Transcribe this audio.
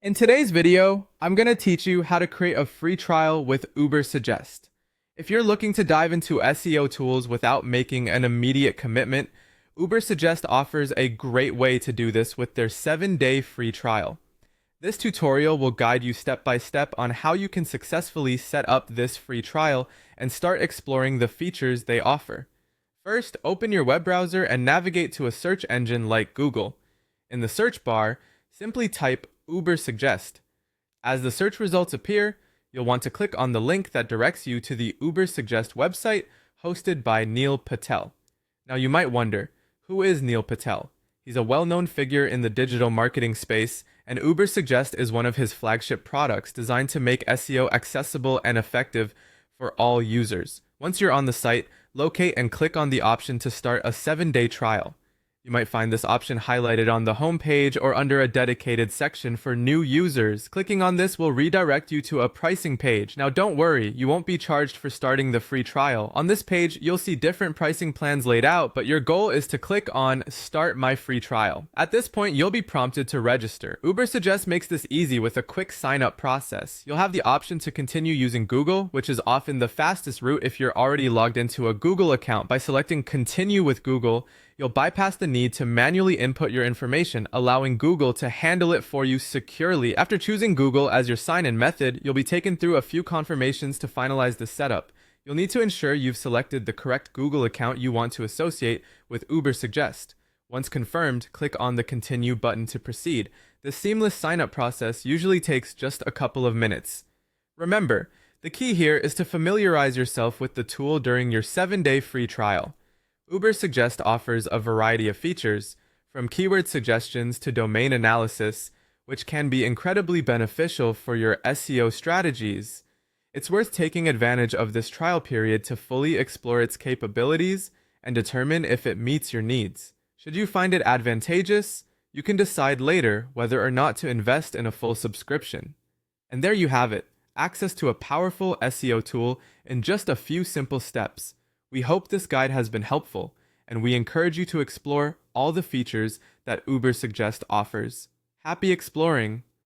In today's video, I'm going to teach you how to create a free trial with Ubersuggest. If you're looking to dive into SEO tools without making an immediate commitment, Ubersuggest offers a great way to do this with their 7-day free trial. This tutorial will guide you step by step on how you can successfully set up this free trial and start exploring the features they offer. First, open your web browser and navigate to a search engine like Google. In the search bar, simply type Ubersuggest. As the search results appear, you'll want to click on the link that directs you to the Ubersuggest website hosted by Neil Patel. Now you might wonder, who is Neil Patel? He's a well-known figure in the digital marketing space, and Ubersuggest is one of his flagship products designed to make SEO accessible and effective for all users. Once you're on the site, locate and click on the option to start a 7-day trial. You might find this option highlighted on the home page or under a dedicated section for new users. Clicking on this will redirect you to a pricing page. Now don't worry, you won't be charged for starting the free trial. On this page, you'll see different pricing plans laid out, but your goal is to click on Start My Free Trial. At this point, you'll be prompted to register. Ubersuggest makes this easy with a quick sign-up process. You'll have the option to continue using Google, which is often the fastest route if you're already logged into a Google account. By selecting Continue with Google, you'll bypass the need to manually input your information, allowing Google to handle it for you securely. After choosing Google as your sign-in method, you'll be taken through a few confirmations to finalize the setup. You'll need to ensure you've selected the correct Google account you want to associate with Ubersuggest. Once confirmed, click on the Continue button to proceed. The seamless sign-up process usually takes just a couple of minutes. Remember, the key here is to familiarize yourself with the tool during your 7-day free trial. Ubersuggest offers a variety of features, from keyword suggestions to domain analysis, which can be incredibly beneficial for your SEO strategies. It's worth taking advantage of this trial period to fully explore its capabilities and determine if it meets your needs. Should you find it advantageous, you can decide later whether or not to invest in a full subscription. And there you have it, access to a powerful SEO tool in just a few simple steps. We hope this guide has been helpful, and we encourage you to explore all the features that Ubersuggest offers. Happy exploring!